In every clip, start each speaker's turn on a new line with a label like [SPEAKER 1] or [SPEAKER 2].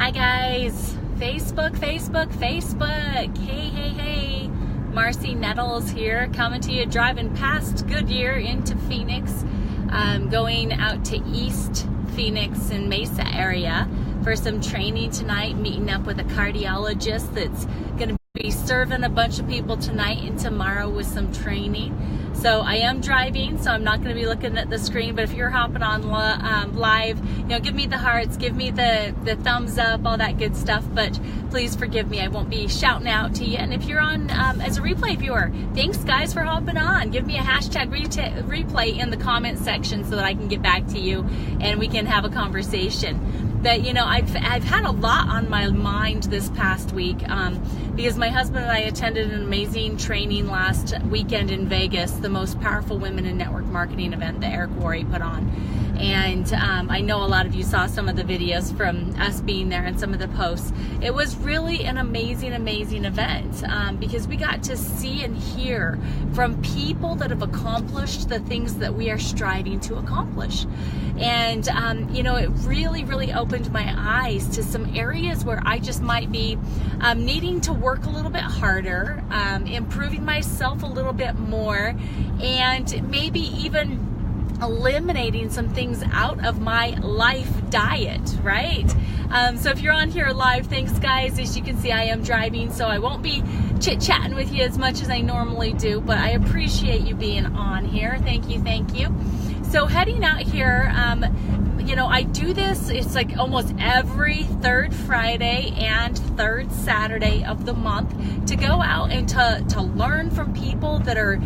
[SPEAKER 1] Hi guys, Facebook. Hey. Marci Nettles here, coming to you, driving past Goodyear into Phoenix, going out to East Phoenix and Mesa area for some training tonight, meeting up with a cardiologist that's going to be serving a bunch of people tonight and tomorrow with some training. So I am driving, so I'm not going to be looking at the screen, but if you're hopping on live, give me the hearts, give me the thumbs up, all that good stuff, but please forgive me, I won't be shouting out to you. And if you're on as a replay viewer, thanks guys for hopping on. Give me a hashtag replay in the comment section so that I can get back to you and we can have a conversation. But I've had a lot on my mind this past week because my husband and I attended an amazing training last weekend in Vegas, the most powerful women in network marketing event that Eric Worre put on. And I know a lot of you saw some of the videos from us being there and some of the posts. It was really an amazing event because we got to see and hear from people that have accomplished the things that we are striving to accomplish. And, it really opened my eyes to some areas where I just might be needing to work a little bit harder, improving myself a little bit more, and maybe even eliminating some things out of my life diet, right? So if you're on here live, thanks guys. As you can see, I am driving, so I won't be chit-chatting with you as much as I normally do, but I appreciate you being on here. Thank you. So heading out here, I do this, it's like almost every third Friday and third Saturday of the month to go out and to learn from people that are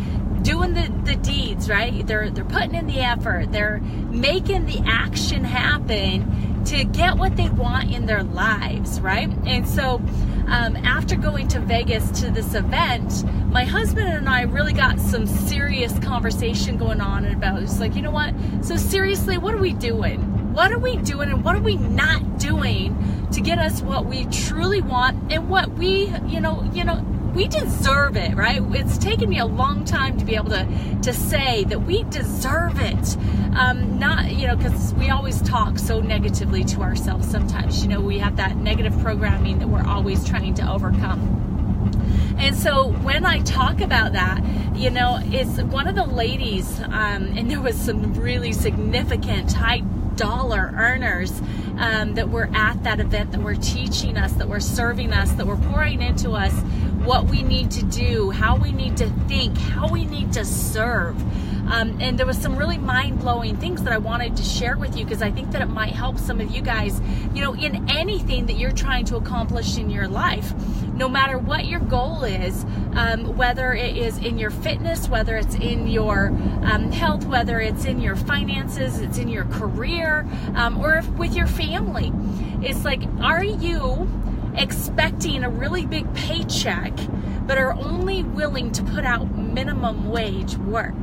[SPEAKER 1] doing the deeds, right? They're putting in the effort. They're making the action happen to get what they want in their lives, right? And so after going to Vegas to this event, my husband and I really got some serious conversation going on about it. It's like, you know what? So seriously, what are we doing? What are we doing and what are we not doing to get us what we truly want and what we, we deserve it, right? It's taken me a long time to be able to say that we deserve it. Because we always talk so negatively to ourselves sometimes. We have that negative programming that we're always trying to overcome. And so when I talk about that, it's one of the ladies, and there was some really significant high dollar earners that were at that event, that were teaching us, that were serving us, that were pouring into us what we need to do, how we need to think, how we need to serve. And there was some really mind-blowing things that I wanted to share with you because I think that it might help some of you guys, in anything that you're trying to accomplish in your life. No matter what your goal is, whether it is in your fitness, whether it's in your health, whether it's in your finances, it's in your career, or with your family. It's like, are you expecting a really big paycheck, but are only willing to put out minimum wage work?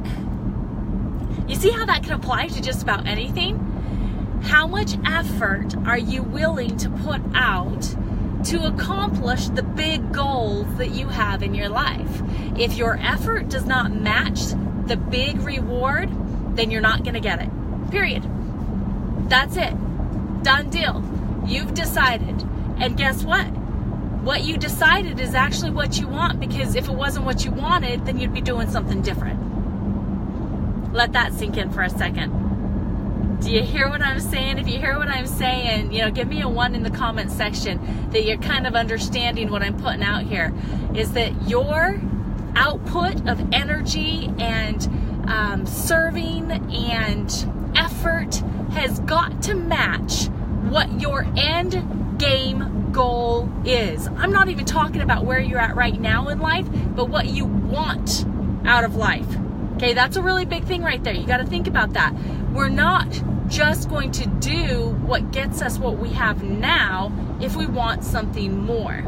[SPEAKER 1] You see how that can apply to just about anything? How much effort are you willing to put out to accomplish the big goals that you have in your life? If your effort does not match the big reward, then you're not going to get it. Period. That's it. Done deal. You've decided. And guess what? What you decided is actually what you want, because if it wasn't what you wanted, then you'd be doing something different. Let that sink in for a second. Do you hear what I'm saying? If you hear what I'm saying, give me a 1 in the comment section that you're kind of understanding what I'm putting out here. Is that your output of energy and serving and effort has got to match what your end game goal is. I'm not even talking about where you're at right now in life, but what you want out of life. Okay, that's a really big thing right there. You got to think about that. We're not just going to do what gets us what we have now if we want something more.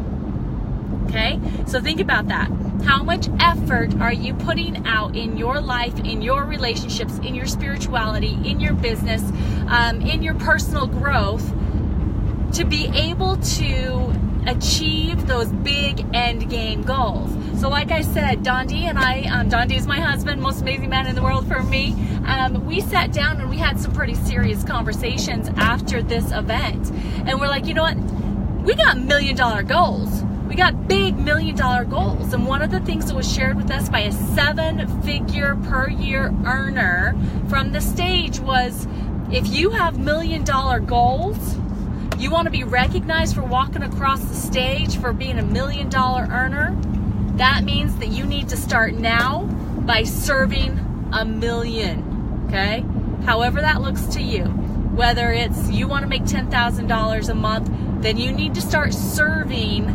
[SPEAKER 1] Okay, so think about that. How much effort are you putting out in your life, in your relationships, in your spirituality, in your business, in your personal growth to be able to achieve those big end game goals? So like I said, Dondi and I, Dondi is my husband, most amazing man in the world for me. We sat down and we had some pretty serious conversations after this event. And we're like, you know what? we got $1 million goals. We got big $1 million goals. And one of the things that was shared with us by a 7-figure per year earner from the stage was, if you have $1 million goals, you want to be recognized for walking across the stage, for being a $1 million earner, that means that you need to start now by serving 1 million, okay? However that looks to you. Whether it's you want to make $10,000 a month, then you need to start serving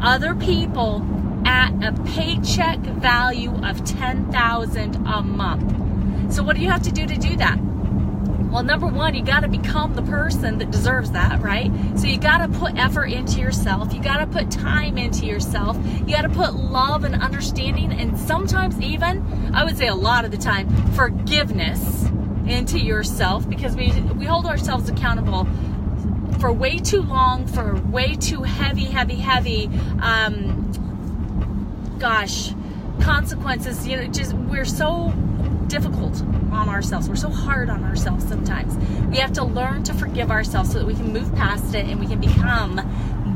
[SPEAKER 1] other people at a paycheck value of $10,000 a month. So what do you have to do that? Well, number one, you got to become the person that deserves that, right? So you got to put effort into yourself. You got to put time into yourself. You got to put love and understanding, and sometimes even, I would say a lot of the time, forgiveness into yourself, because we hold ourselves accountable for way too long, for way too heavy consequences. You know, just, we're so difficult on ourselves. We're so hard on ourselves sometimes. We have to learn to forgive ourselves so that we can move past it and we can become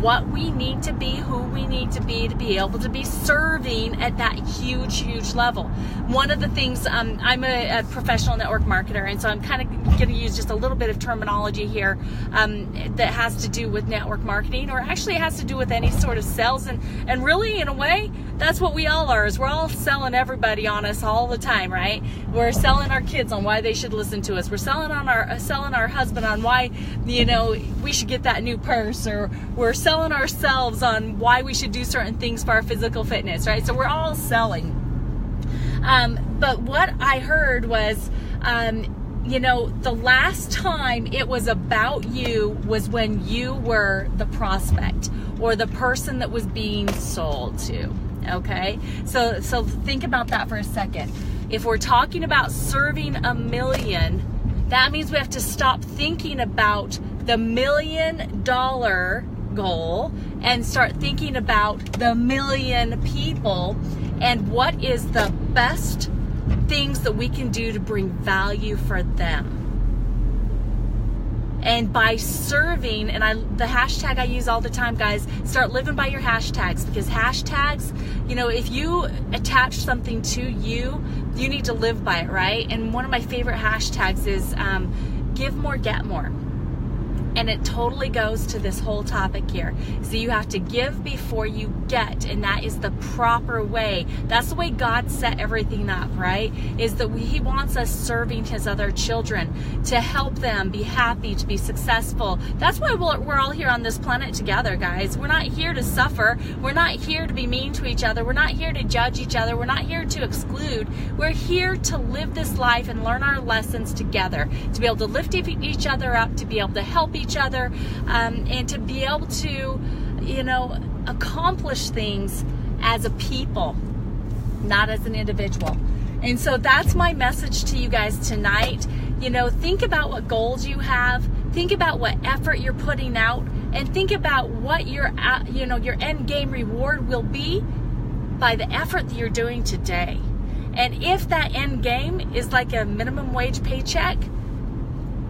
[SPEAKER 1] what we need to be, who we need to be able to be serving at that huge level. One of the things, I'm a professional network marketer, and so I'm kind of going to use just a little bit of terminology here that has to do with network marketing, or actually has to do with any sort of sales, and really, in a way, that's what we all are, is we're all selling everybody on us all the time, right? We're selling our kids on why they should listen to us. We're selling our husband on why, you know, we should get that new purse, or we're selling ourselves on why we should do certain things for our physical fitness, right? So we're all selling. But what I heard was, you know, the last time it was about you was when you were the prospect or the person that was being sold to. Okay, so think about that for a second. If we're talking about serving 1 million, that means we have to stop thinking about the $1 million goal and start thinking about the 1 million people and what is the best things that we can do to bring value for them. And by serving, and the hashtag I use all the time, guys, start living by your hashtags, because hashtags, you know, if you attach something to you, you need to live by it, right? And one of my favorite hashtags is give more, get more. And it totally goes to this whole topic here. So you have to give before you get, and that is the proper way. That's the way God set everything up, right? Is that He wants us serving His other children, to help them be happy, to be successful. That's why we're all here on this planet together, guys. We're not here to suffer. We're not here to be mean to each other. We're not here to judge each other. We're not here to exclude. We're here to live this life and learn our lessons together, to be able to lift each other up, to be able to help each other, and to be able to, you know, accomplish things as a people, not as an individual. And so that's my message to you guys tonight. You know, think about what goals you have, think about what effort you're putting out, and think about what your end game reward will be by the effort that you're doing today. And if that end game is like a minimum wage paycheck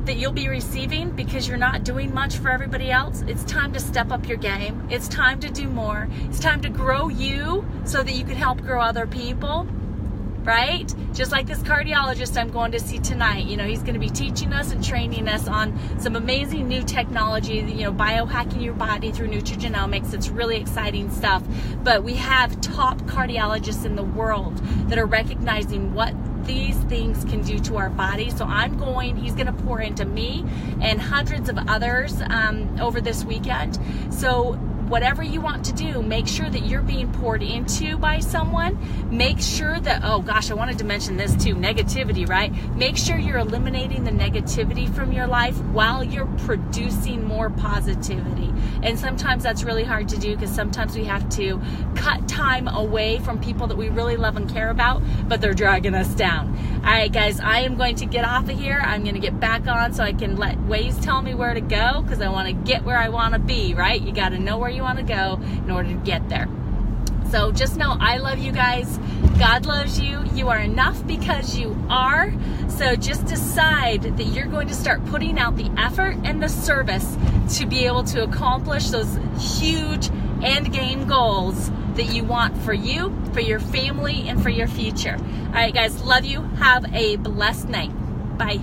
[SPEAKER 1] that you'll be receiving because you're not doing much for everybody else, it's time to step up your game. It's time to do more. It's time to grow you so that you can help grow other people, right? Just like this cardiologist I'm going to see tonight. You know, he's going to be teaching us and training us on some amazing new technology, you know, biohacking your body through nutrigenomics. It's really exciting stuff. But we have top cardiologists in the world that are recognizing what these things can do to our body. So he's going to pour into me and hundreds of others over this weekend. So whatever you want to do, make sure that you're being poured into by someone. Make sure that, oh gosh, I wanted to mention this too, negativity, right? Make sure you're eliminating the negativity from your life while you're producing more positivity. And sometimes that's really hard to do, because sometimes we have to cut time away from people that we really love and care about, but they're dragging us down. All right, guys, I am going to get off of here. I'm going to get back on so I can let Waze tell me where to go, because I want to get where I want to be, right? You got to know where you want to go in order to get there. So just know I love you guys. God loves you. You are enough because you are. So just decide that you're going to start putting out the effort and the service to be able to accomplish those huge end game goals that you want for you, for your family, and for your future. All right, guys, love you. Have a blessed night. Bye.